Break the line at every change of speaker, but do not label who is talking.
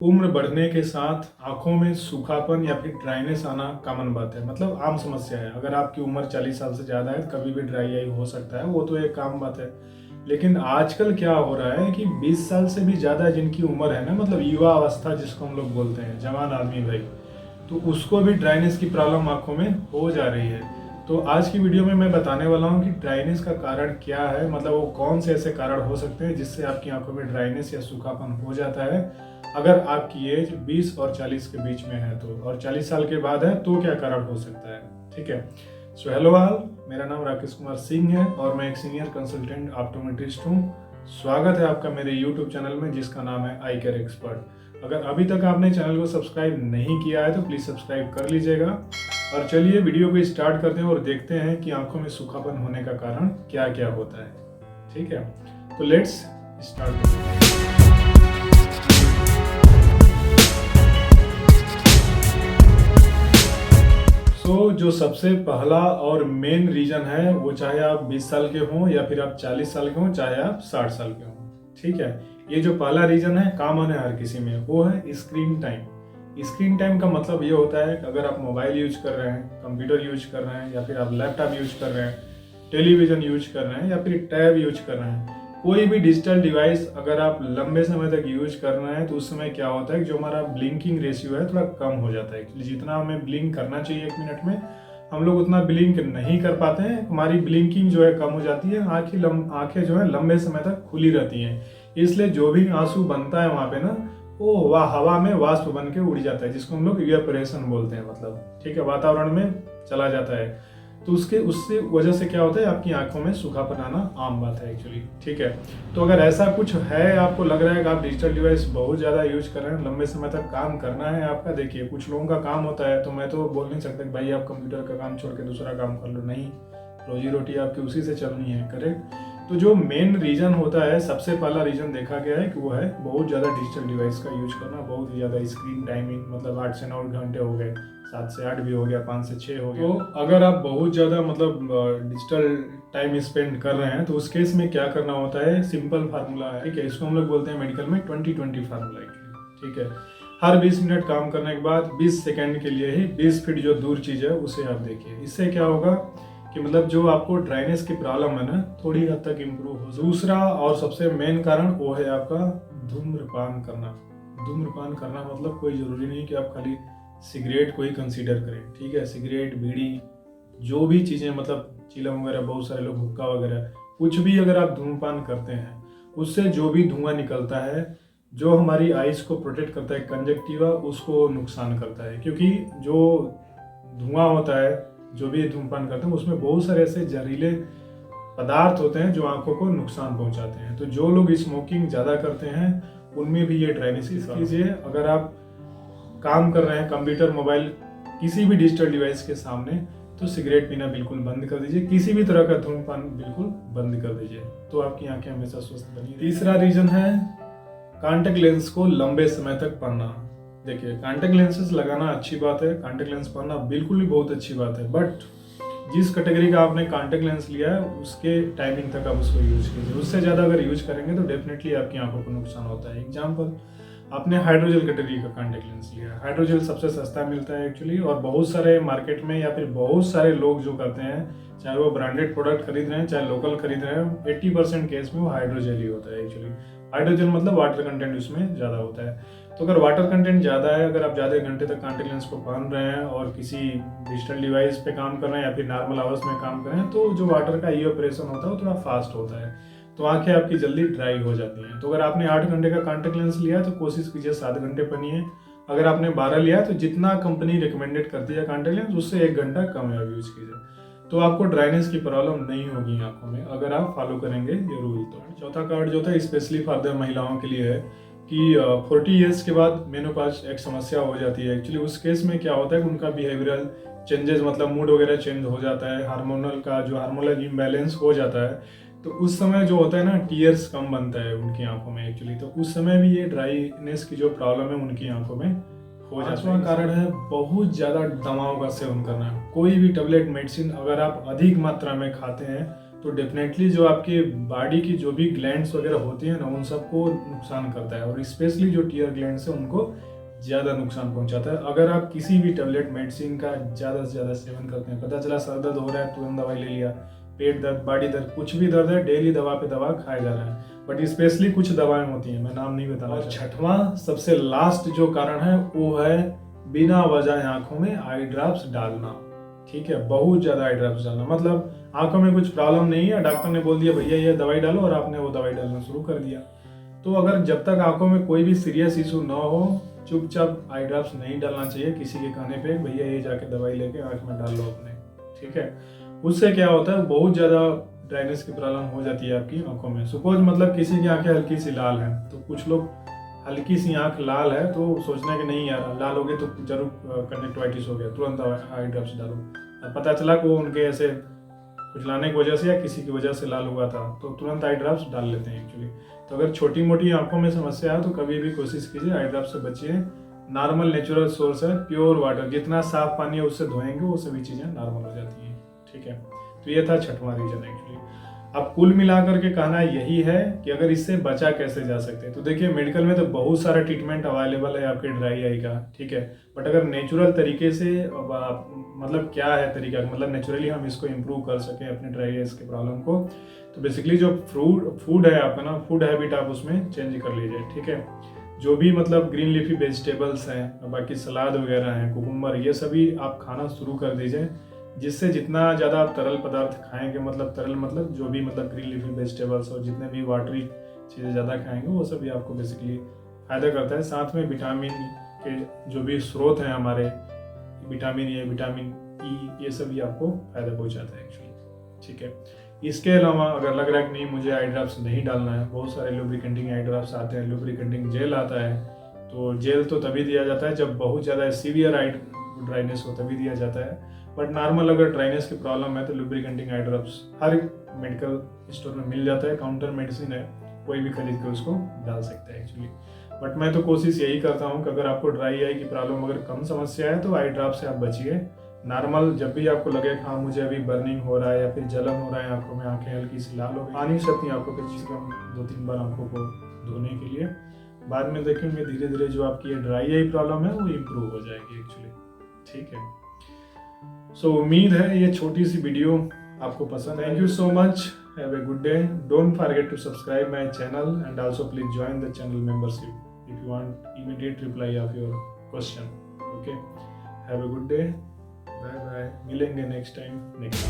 उम्र बढ़ने के साथ आंखों में सूखापन या फिर ड्राइनेस आना कॉमन बात है। मतलब आम समस्या है। अगर आपकी उम्र 40 साल से ज़्यादा है कभी भी ड्राई आई हो सकता है, वो तो एक आम बात है। लेकिन आजकल क्या हो रहा है कि 20 साल से भी ज़्यादा जिनकी उम्र है ना, मतलब युवा अवस्था जिसको हम लोग बोलते हैं, जवान आदमी भाई, तो उसको भी ड्राइनेस की प्रॉब्लम आंखों में हो जा रही है। तो आज की वीडियो में मैं बताने वाला हूँ कि ड्राइनेस का कारण क्या है, मतलब वो कौन से ऐसे कारण हो सकते हैं जिससे आपकी आंखों में ड्राइनेस या सूखापन हो जाता है। अगर आपकी एज 20 और 40 के बीच में है तो, और 40 साल के बाद है तो क्या कारण हो सकता है। ठीक है। सो हेलो ऑल, मेरा नाम राकेश कुमार सिंह है और मैं एक सीनियर कंसल्टेंट ऑप्टोमेट्रिस्ट हूँ। स्वागत है आपका मेरे यूट्यूब चैनल में जिसका नाम है आई केयर एक्सपर्ट। अगर अभी तक आपने चैनल को सब्सक्राइब नहीं किया है तो प्लीज़ सब्सक्राइब कर लीजिएगा। और चलिए वीडियो को स्टार्ट करते हैं और देखते हैं कि आंखों में सूखापन होने का कारण क्या क्या होता है। ठीक है, तो लेट्स स्टार्ट। तो जो सबसे पहला और मेन रीजन है वो, चाहे आप 20 साल के हों या फिर आप 40 साल के हों, चाहे आप 60 साल के हों। ठीक है, ये जो पहला रीजन है कॉमन है हर किसी में, वो है स्क्रीन टाइम। स्क्रीन टाइम का मतलब ये होता है कि अगर आप मोबाइल यूज कर रहे हैं, कंप्यूटर यूज कर रहे हैं, या फिर आप लैपटॉप यूज कर रहे हैं, टेलीविजन यूज कर रहे हैं, या फिर टैब यूज कर रहे हैं, कोई भी डिजिटल डिवाइस अगर आप लंबे समय तक यूज कर रहे हैं तो उस समय क्या होता है कि जो हमारा ब्लिंकिंग रेशियो है थोड़ा कम हो जाता है। जितना हमें ब्लिंक करना चाहिए 1 मिनट में, हम लोग उतना ब्लिंक नहीं कर पाते हैं। हमारी ब्लिंकिंग जो है कम हो जाती है। आंखें जो है लंबे समय तक खुली रहती हैं, इसलिए जो भी आंसू बनता है वहाँ पे ना, वो हवा में वाष्प बन के उड़ जाता है, जिसको हम लोग इवेपोरेशन बोलते हैं। मतलब ठीक है, वातावरण में चला जाता है। तो उससे वजह से क्या होता है, आपकी आंखों में सूखापन आना आम बात है एक्चुअली। ठीक है, तो अगर ऐसा कुछ है, आपको लग रहा है कि आप डिजिटल डिवाइस बहुत ज़्यादा यूज कर रहे हैं, लंबे समय तक काम करना है आपका, देखिए कुछ लोगों का काम होता है, तो मैं तो बोल नहीं सकता कि भाई आप कंप्यूटर का काम छोड़ के दूसरा काम कर लो, नहीं, रोजी रोटी आपकी उसी से चलनी है, करेक्ट। तो जो मेन रीजन होता है, सबसे पहला रीजन देखा गया है कि वो है बहुत ज़्यादा डिजिटल डिवाइस का यूज करना, बहुत ही ज़्यादा स्क्रीन टाइमिंग, मतलब 8 से 9 घंटे हो गए, 7 से 8 भी हो गया, 5 से 6 हो गया। तो अगर आप बहुत ज़्यादा मतलब डिजिटल टाइम स्पेंड कर रहे हैं तो उस केस में क्या करना होता है, सिंपल फार्मूला है। ठीक है, इसको हम लोग बोलते हैं मेडिकल में 20-20 फार्मूला एक्चुअली। ठीक है, हर 20 मिनट काम करने के बाद 20 सेकेंड के लिए ही 20 फीट जो दूर चीज़ है उसे आप देखिए। इससे क्या होगा कि मतलब जो आपको ड्राइनेस की प्रॉब्लम है ना, थोड़ी हद तक इम्प्रूव हो। दूसरा और सबसे मेन कारण वो है आपका धूम्रपान करना। धूम्रपान करना मतलब कोई ज़रूरी नहीं कि आप खाली सिगरेट को ही कंसीडर करें। ठीक है, सिगरेट, बीड़ी, जो भी चीज़ें, मतलब चिलम वगैरह, बहुत सारे लोग हुक्का वगैरह, कुछ भी अगर आप धूम्रपान करते हैं, उससे जो भी धुआं निकलता है, जो हमारी आइज़ को प्रोटेक्ट करता है, कंजक्टिवा, उसको नुकसान करता है। क्योंकि जो धुआं होता है, जो भी धूम्रपान करते हैं, उसमें बहुत सारे ऐसे जहरीले पदार्थ होते हैं जो आंखों को नुकसान पहुंचाते हैं। तो जो लोग स्मोकिंग ज़्यादा करते हैं उनमें भी ये ड्राइनेस कीजिए। अगर आप काम कर रहे हैं कंप्यूटर, मोबाइल, किसी भी डिजिटल डिवाइस के सामने, तो सिगरेट पीना बिल्कुल बंद कर दीजिए, किसी भी तरह का धूम्रपान बिल्कुल बंद कर दीजिए, तो आपकी आंखें हमेशा स्वस्थ बनी। तीसरा रीजन है कॉन्टेक्ट लेंस को लंबे समय तक पहनना। देखिए, कॉन्टेक्ट लेंसेज लगाना अच्छी बात है, कॉन्टेक्ट लेंस पहनना बिल्कुल भी बहुत अच्छी बात है, बट जिस कैटेगरी का आपने कॉन्टेक्ट लेंस लिया है उसके टाइमिंग तक आप उसको यूज कीजिए। उससे ज़्यादा अगर यूज करेंगे तो डेफिनेटली आपकी आंखों को नुकसान होता है। एग्जाम्पल, आपने हाइड्रोजेल कैटेगरी का कॉन्टेक्ट लेंस लिया है। हाइड्रोजेल सबसे सस्ता मिलता है एक्चुअली, और बहुत सारे मार्केट में या फिर बहुत सारे लोग जो करते हैं, चाहे वो ब्रांडेड प्रोडक्ट खरीद रहे हैं चाहे लोकल खरीद रहे हैं, 80% केस में वो हाइड्रोजेल ही होता है एक्चुअली। हाइड्रोजेल मतलब वाटर कंटेंट उसमें ज़्यादा होता है। तो अगर वाटर कंटेंट ज़्यादा है, अगर आप ज़्यादा घंटे तक कॉन्टेक्ट लेंस को पहन रहे हैं और किसी डिजिटल डिवाइस पे काम कर रहे हैं या फिर नॉर्मल आवर्स में काम कर रहे हैं, तो जो वाटर का इवेपोरेशन होता है वो थोड़ा फास्ट होता है, तो आंखें आपकी जल्दी ड्राई हो जाती हैं। तो अगर आपने 8 घंटे का कॉन्टेक्ट लेंस लिया तो कोशिश कीजिए 7 घंटे पहनिए। अगर आपने 12 लिया तो जितना कंपनी रिकमेंडेड करती है कॉन्टेक्ट लेंस, उससे 1 घंटा कम है यूज कीजिए, तो आपको ड्राइनेस की प्रॉब्लम नहीं होगी आंखों में, अगर आप फॉलो करेंगे ये रूल। तो चौथा कार्ड जो था स्पेशली फॉर द महिलाओं के लिए है कि 40 ईयर्स के बाद मेनोपॉज एक समस्या हो जाती है एक्चुअली। उस केस में क्या होता है कि उनका बिहेवियरल चेंजेस, मतलब मूड वगैरह चेंज हो जाता है, हार्मोनल इम्बैलेंस हो जाता है। तो उस समय जो होता है ना, टीयर्स कम बनता है उनकी आंखों में एक्चुअली, तो उस समय भी ये ड्राइनेस की जो प्रॉब्लम है उनकी आंखों में हो जाता है। कारण है बहुत ज़्यादा दवाओं का सेवन करना। कोई भी टेबलेट, मेडिसिन अगर आप अधिक मात्रा में खाते हैं तो डेफिनेटली जो आपके बॉडी की जो भी ग्लैंड्स वगैरह होती हैं ना, उन सबको नुकसान करता है, और स्पेशली जो टीयर ग्लैंड्स है उनको ज़्यादा नुकसान पहुंचाता है। अगर आप किसी भी टेबलेट मेडिसिन का ज़्यादा से ज़्यादा सेवन करते हैं, पता चला सर दर्द हो रहा है तुरंत दवाई ले लिया, पेट दर्द, बॉडी दर्द, कुछ भी दर्द है डेली दवा पे दवा खाया जा रहा है, बट स्पेशली कुछ दवाएं होती हैं, मैं नाम नहीं बताना। और छठवां सबसे लास्ट जो कारण है वो है बिना वजह आंखों में आई ड्रॉप्स डालना। ठीक है, बहुत ज़्यादा आई ड्रॉप्स डालना, मतलब आंखों में कुछ प्रॉब्लम नहीं है, डॉक्टर ने बोल दिया भैया ये दवाई डालो, और आपने वो दवाई डालना शुरू कर दिया। तो अगर जब तक आंखों में कोई भी सीरियस इशू ना हो, चुपचाप आई ड्रॉप्स नहीं डालना चाहिए किसी के कहने पे, भैया ये जाके दवाई लेके आंख में डाल लो अपने। ठीक है, उससे क्या होता है, बहुत ज़्यादा ड्राइनेस की प्रॉब्लम हो जाती है आपकी आंखों में। सपोज मतलब किसी की आंखें हल्की सी लाल हैं, तो कुछ लोग हल्की सी आंख लाल है तो सोचना है कि नहीं यार लाल हो गई तो जरूर कंजक्टिवाइटिस हो गया, तुरंत आई ड्रॉप्स डालो। अब पता चला कि वो उनके ऐसे खुजलाने की वजह से या किसी की वजह से लाल हुआ था, तो तुरंत आई ड्रॉप्स डाल लेते हैं एक्चुअली। तो अगर छोटी मोटी आंखों में समस्या है तो कभी भी कोशिश कीजिए आई ड्रॉप से बचिए। नॉर्मल नेचुरल सोर्स है, प्योर वाटर, जितना साफ पानी है उससे धोएंगे वो सभी चीज़ें नॉर्मल हो जाती हैं। ठीक है, तो ये था छठवां रीजन एक्चुअली। अब कुल मिलाकर के कहना यही है कि अगर इससे बचा कैसे जा सकते हैं, तो देखिए मेडिकल में तो बहुत सारा ट्रीटमेंट अवेलेबल है आपके ड्राई आई का। ठीक है, बट अगर नेचुरल तरीके से मतलब क्या है तरीका, मतलब नेचुरली हम इसको इम्प्रूव कर सकें अपने ड्राई आइज के प्रॉब्लम को, तो बेसिकली जो फूड है आपका ना, फूड हैबिट आप उसमें चेंज कर लीजिए। ठीक है, जो भी मतलब ग्रीन लीफी वेजिटेबल्स हैं, बाकी सलाद वगैरह हैं, कुकुम्बर, ये सभी आप खाना शुरू कर दीजिए, जिससे जितना ज़्यादा आप तरल पदार्थ खाएंगे, मतलब तरल मतलब जो भी मतलब ग्रीन लीफी वेजिटेबल्स और जितने भी वाटरी चीज़ें ज़्यादा खाएंगे वो सभी आपको बेसिकली फ़ायदा करता है। साथ में विटामिन के जो भी स्रोत हैं हमारे, विटामिन ए, विटामिन ई, ये सभी आपको फ़ायदा पहुँचाता है एक्चुअली। ठीक है, इसके अलावा अगर लग रहा है कि नहीं मुझे आई ड्रॉप्स नहीं डालना है, बहुत सारे लुब्रिकेंटिंग आई ड्रॉप्स आते हैं, लुब्रिकेंटिंग जेल आता है, तो जेल तो तभी दिया जाता है जब बहुत ज़्यादा सीवियर आई ड्राइनेस हो, तभी दिया जाता है। बट नॉर्मल अगर ड्राइनेस की प्रॉब्लम है तो लुब्रिकेंटिंग आई ड्रॉप्स हर मेडिकल स्टोर में मिल जाता है, काउंटर मेडिसिन है, कोई भी खरीद के उसको डाल सकता है एक्चुअली। बट मैं तो कोशिश यही करता हूँ कि अगर आपको ड्राई आई की प्रॉब्लम अगर कम समस्या है तो आई ड्रॉप से आप बचिए। नॉर्मल जब भी आपको लगे हाँ मुझे अभी बर्निंग हो रहा है या फिर जलन हो रहा है आंखों में, आंखें हल्की सी लाल हो गई, आनी सकती आंखों पे, जिससे हम 2-3 बार आंखों को धोने के लिए, बाद में देखेंगे धीरे धीरे जो आपकी ये ड्राई आई प्रॉब्लम है वो इम्प्रूव हो जाएगी एक्चुअली। ठीक है, सो उम्मीद है ये छोटी सी वीडियो आपको पसंद। Thank you so much, have a good day, don't forget to subscribe my channel and also please join the channel membership if you want immediate reply of your question. Okay, have a good day, bye bye, मिलेंगे next time next.